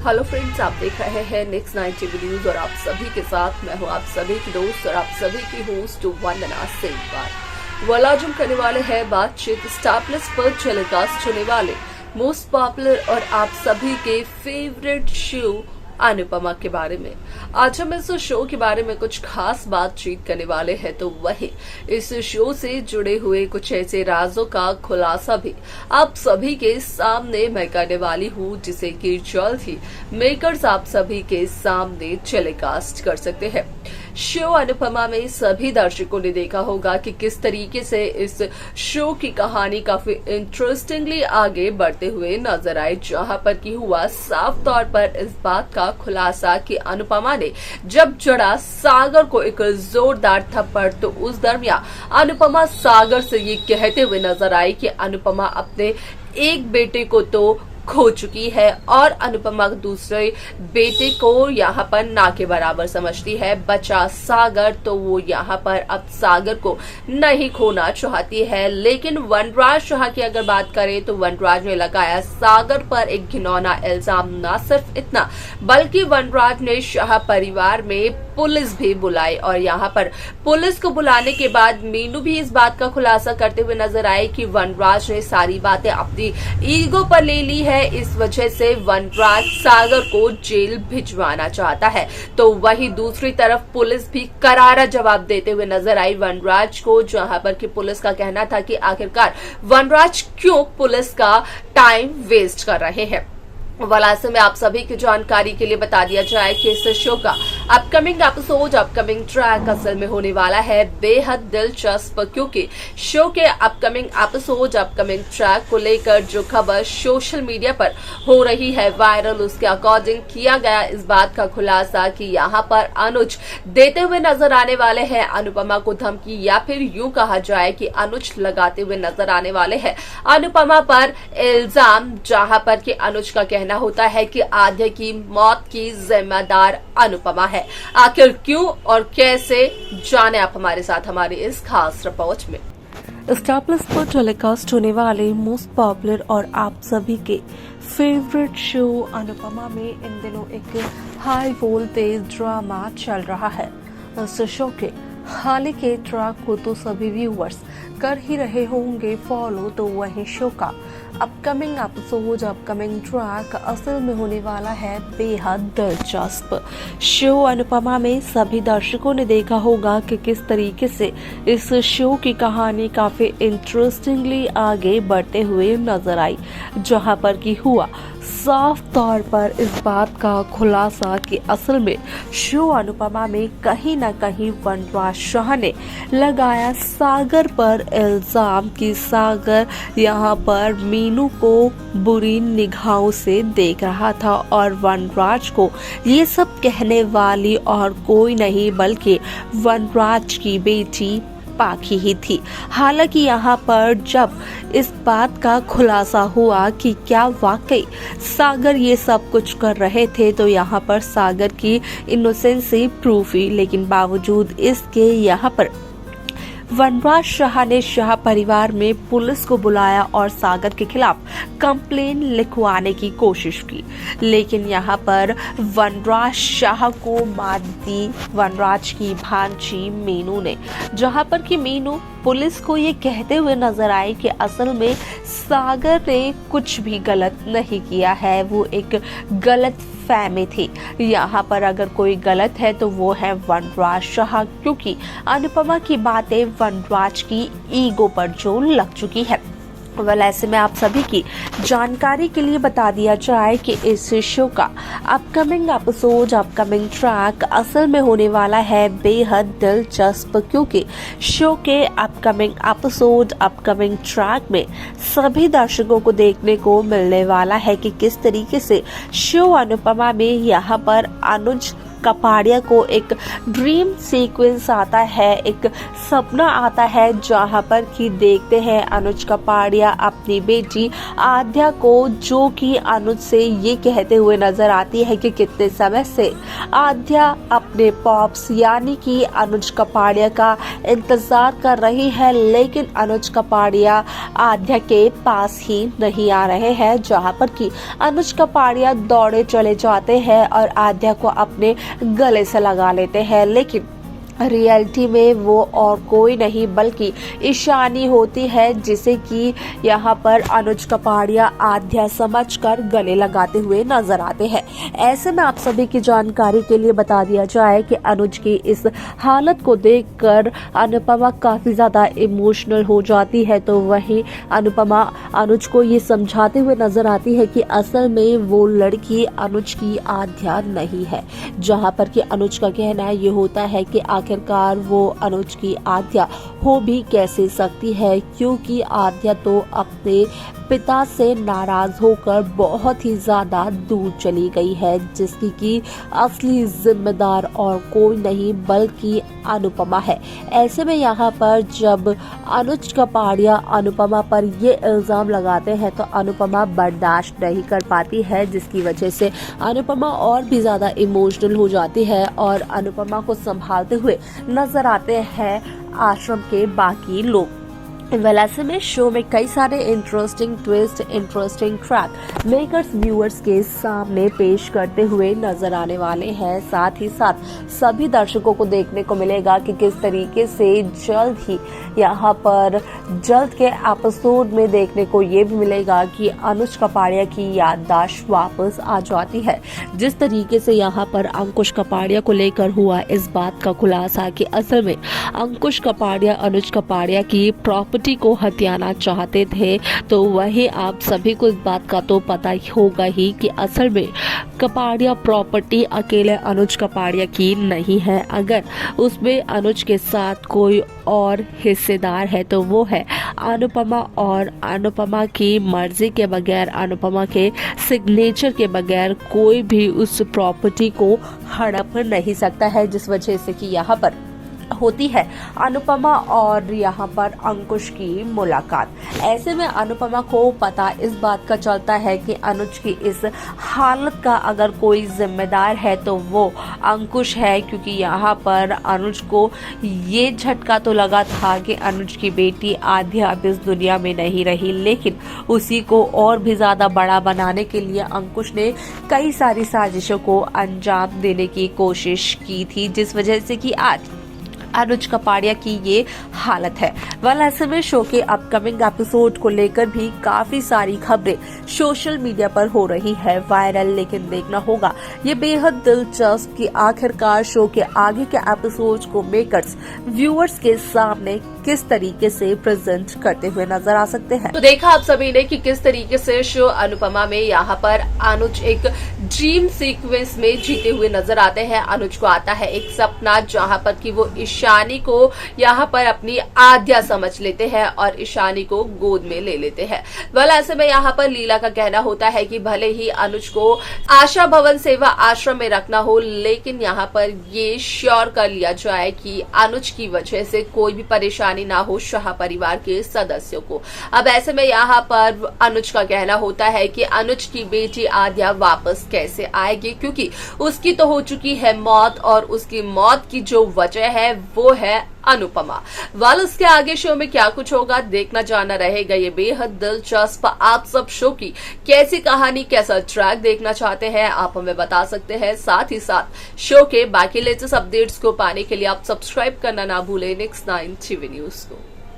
Hello friends, आप देख रहे हैं नेक्स्ट 90 न्यूज और आप सभी के साथ मैं हूं आप सभी की दोस्त और आप सभी की होस्ट वंदना सिंह। वलाजुम करने वाले हैं बातचीत स्टार प्लस पर टेलीकास्ट होने वाले मोस्ट पॉपुलर और आप सभी के फेवरेट शो अनुपमा के बारे में। आज हम इस शो के बारे में कुछ खास बातचीत करने वाले हैं, तो वही इस शो से जुड़े हुए कुछ ऐसे राजों का खुलासा भी आप सभी के सामने मैं करने वाली हूँ, जिसे कि जल्द ही मेकर्स आप सभी के सामने टेलीकास्ट कर सकते हैं। शो अनुपमा में सभी दर्शकों ने देखा होगा कि किस तरीके से इस शो की कहानी काफी इंटरेस्टिंगली आगे बढ़ते हुए नजर आई, जहां पर की हुआ साफ तौर पर इस बात का खुलासा कि अनुपमा ने जब जड़ा सागर को एक जोरदार थप्पड़, तो उस दरमियान अनुपमा सागर से ये कहते हुए नजर आई कि अनुपमा अपने एक बेटे को तो खो चुकी है और अनुपमा दूसरे बेटे को यहाँ पर ना के बराबर समझती है। बचा सागर, तो वो यहाँ पर अब सागर को नहीं खोना चाहती है। लेकिन वनराज शाह की अगर बात करें तो वनराज ने लगाया सागर पर एक घिनौना इल्जाम। न सिर्फ इतना बल्कि वनराज ने शाह परिवार में पुलिस भी बुलाई और यहाँ पर पुलिस को बुलाने के बाद मीनू भी इस बात का खुलासा करते हुए नजर आए कि वनराज ने सारी बातें अपनी ईगो पर ले ली है, इस वजह से वनराज सागर को जेल भिजवाना चाहता है। तो वही दूसरी तरफ पुलिस भी करारा जवाब देते हुए नजर आई वनराज को, जहां पर कि पुलिस का कहना था कि आखिरकार वनराज क्यों पुलिस का टाइम वेस्ट कर रहे हैं। वलासे में आप सभी की जानकारी के लिए बता दिया जाए कि इस शो का अपकमिंग एपिसोड, अपकमिंग ट्रैक असल में होने वाला है बेहद दिलचस्प, क्योंकि शो के अपकमिंग एपिसोड, अपकमिंग ट्रैक को लेकर जो खबर सोशल मीडिया पर हो रही है वायरल, उसके अकॉर्डिंग किया गया इस बात का खुलासा कि यहाँ पर अनुज देते हुए नजर आने वाले हैं अनुपमा को धमकी, या फिर यूं कहा जाए कि अनुज लगाते हुए नजर आने वाले हैं अनुपमा पर इल्जाम, जहां पर कि अनुज का कहना होता है कि आध्या की मौत की जिम्मेदार अनुपमा है। आखिर क्यों और कैसे, जाने आप हमारे साथ हमारी इस खास रिपोर्ट में। स्टार प्लस पर टेलीकास्ट होने वाले मोस्ट पॉपुलर और आप सभी के फेवरेट शो अनुपमा में इन दिनों एक हाई वोल्टेज ड्रामा चल रहा है। इस शो के हाल के ट्रैक को तो सभी व्यूअर्स कर ही रहे होंगे फॉलो, तो वही शो का अपकमिंग एपिसोड, अपकमिंग ट्रैक असल में होने वाला है बेहद दिलचस्प। शो अनुपमा में सभी दर्शकों ने देखा होगा कि किस तरीके से इस शो की कहानी काफी इंटरेस्टिंगली आगे बढ़ते हुए नजर आई, जहां पर की हुआ साफ तौर पर इस बात का खुलासा कि असल में शो अनुपमा में कहीं न कहीं वनराज शाह ने लगाया सागर पर इल्जाम कि सागर यहाँ पर मीनू को बुरी निगाहों से देख रहा था और वनराज को ये सब कहने वाली और कोई नहीं बल्कि वनराज की बेटी पाखी ही थी। हालांकि यहाँ पर जब इस बात का खुलासा हुआ कि क्या वाकई सागर ये सब कुछ कर रहे थे, तो यहाँ पर सागर की इनोसेंसी प्रूफ हुई, लेकिन बावजूद इसके यहाँ पर वनराज शाह ने शाह परिवार में पुलिस को बुलाया और सागर के खिलाफ कंप्लेन लिखवाने की कोशिश की, लेकिन यहाँ पर वनराज शाह को मात दी वनराज की भांजी मीनू ने, जहाँ पर कि मीनू पुलिस को ये कहते हुए नजर आए कि असल में सागर ने कुछ भी गलत नहीं किया है, वो एक गलत फहमी थी। यहाँ पर अगर कोई गलत है तो वो है वनराज शाह, क्योंकि अनुपमा की बातें वनराज की ईगो पर जो लग चुकी है। वेल, ऐसे में आप सभी की जानकारी के लिए बता दिया जाए कि इस शो का अपकमिंग एपिसोड, अपकमिंग ट्रैक असल में होने वाला है बेहद दिलचस्प, क्योंकि शो के अपकमिंग एपिसोड, अपकमिंग ट्रैक में सभी दर्शकों को देखने को मिलने वाला है कि किस तरीके से शो अनुपमा में यहाँ पर अनुज कपाड़िया को एक ड्रीम सीक्वेंस आता है, एक सपना आता है जहां पर कि देखते हैं अनुज कपाड़िया अपनी बेटी आद्या को, जो कि अनुज से ये कहते हुए नजर आती है कि कितने समय से आद्या अपने पॉप्स यानी कि अनुज कपाड़िया का इंतजार कर रही है, लेकिन अनुज कपाड़िया आद्या के पास ही नहीं आ रहे हैं, जहां पर कि अनुज कपाड़िया दौड़े चले जाते हैं और आद्या को अपने गले से लगा लेते हैं, लेकिन रियलिटी में वो और कोई नहीं बल्कि ईशानी होती है, जिसे कि यहाँ पर अनुज कपाड़िया आद्या समझकर गले लगाते हुए नजर आते हैं। ऐसे में आप सभी की जानकारी के लिए बता दिया जाए कि अनुज की इस हालत को देखकर अनुपमा काफी ज्यादा इमोशनल हो जाती है, तो वहीं अनुपमा अनुज को ये समझाते हुए नजर आती है कि असल में वो लड़की अनुज की आद्या नहीं है, जहाँ पर कि अनुज का कहना ये होता है कि आखिरकार वो अनुज की आद्या हो भी कैसे सकती है, क्योंकि आद्या तो अपने पिता से नाराज होकर बहुत ही ज्यादा दूर चली गई है, जिसकी कि असली जिम्मेदार और कोई नहीं बल्कि अनुपमा है। ऐसे में यहाँ पर जब अनुज कपाड़िया अनुपमा पर ये इल्जाम लगाते हैं तो अनुपमा बर्दाश्त नहीं कर पाती है, जिसकी वजह से अनुपमा और भी ज्यादा इमोशनल हो जाती है और अनुपमा को संभालते हुए नजर आते हैं आश्रम के बाकी लोग। ऐसे में शो में कई सारे interesting twist, interesting track makers viewers के सामने पेश करते हुए नजर आने वाले हैं। साथ ही साथ सभी दर्शकों को देखने को मिलेगा कि किस तरीके से जल्द ही यहाँ पर जल्द के एपिसोड में देखने को ये भी मिलेगा कि अनुज कपाड़िया की याददाश्त वापस आ जाती है। जिस तरीके से यहाँ पर अंकुश कपाड़िया को लेकर हुआ इस बात का खुलासा कि असल में अंकुश कपाड़िया अनुज कपाड़िया की प्रॉपर्टी को हथियाना चाहते थे, तो वही आप सभी को इस बात का तो पता ही होगा ही कि असल में कपाड़िया प्रॉपर्टी अकेले अनुज कपाड़िया की नहीं है। अगर उसमें अनुज के साथ कोई और हिस्सेदार है तो वो है अनुपमा, और अनुपमा की मर्जी के बगैर, अनुपमा के सिग्नेचर के बगैर कोई भी उस प्रॉपर्टी को हड़प नहीं सकता है, जिस वजह से कि यहाँ पर होती है अनुपमा और यहाँ पर अंकुश की मुलाकात। ऐसे में अनुपमा को पता इस बात का चलता है कि अनुज की इस हालत का अगर कोई जिम्मेदार है तो वो अंकुश है, क्योंकि यहाँ पर अनुज को ये झटका तो लगा था कि अनुज की बेटी आद्या अब इस दुनिया में नहीं रही, लेकिन उसी को और भी ज्यादा बड़ा बनाने के लिए अंकुश ने कई सारी साजिशों को अंजाम देने की कोशिश की थी, जिस वजह से कि आज अनुज कपाड़िया की ये हालत है। ऐसे में शो के अपकमिंग एपिसोड को लेकर भी काफी सारी खबरें सोशल मीडिया पर हो रही है वायरल, लेकिन देखना होगा ये बेहद दिलचस्प कि आखिरकार शो के आगे के एपिसोड को मेकर्स व्यूअर्स के सामने किस तरीके से प्रेजेंट करते हुए नजर आ सकते हैं। तो देखा आप सभी ने कि किस तरीके से शो अनुपमा में यहाँ पर अनुज एक ड्रीम सीक्वेंस में जीते हुए नजर आते हैं। अनुज को आता है एक सपना जहाँ पर कि वो ईशानी को यहाँ पर अपनी आद्या समझ लेते हैं और ईशानी को गोद में ले लेते हैं। ऐसे में यहाँ पर लीला का कहना होता है कि भले ही अनुज को आशा भवन सेवा आश्रम में रखना हो, लेकिन यहाँ पर ये श्योर कर लिया जाए कि अनुज की वजह से कोई भी परेशानी ना हो शाह परिवार के सदस्यों को। अब ऐसे में यहाँ पर अनुज का कहना होता है कि अनुज की बेटी आद्या वापस कैसे आएगी, क्योंकि उसकी तो हो चुकी है मौत और उसकी मौत की जो वजह है वो है अनुपमा। उसके आगे शो में क्या कुछ होगा देखना जाना रहेगा। ये बेहद दिलचस्प। आप सब शो की कैसी कहानी, कैसा ट्रैक देखना चाहते हैं आप हमें बता सकते हैं। साथ ही साथ शो के बाकी लेटेस्ट अपडेट्स को पाने के लिए आप सब्सक्राइब करना ना भूलें Next 9 TV न्यूज को।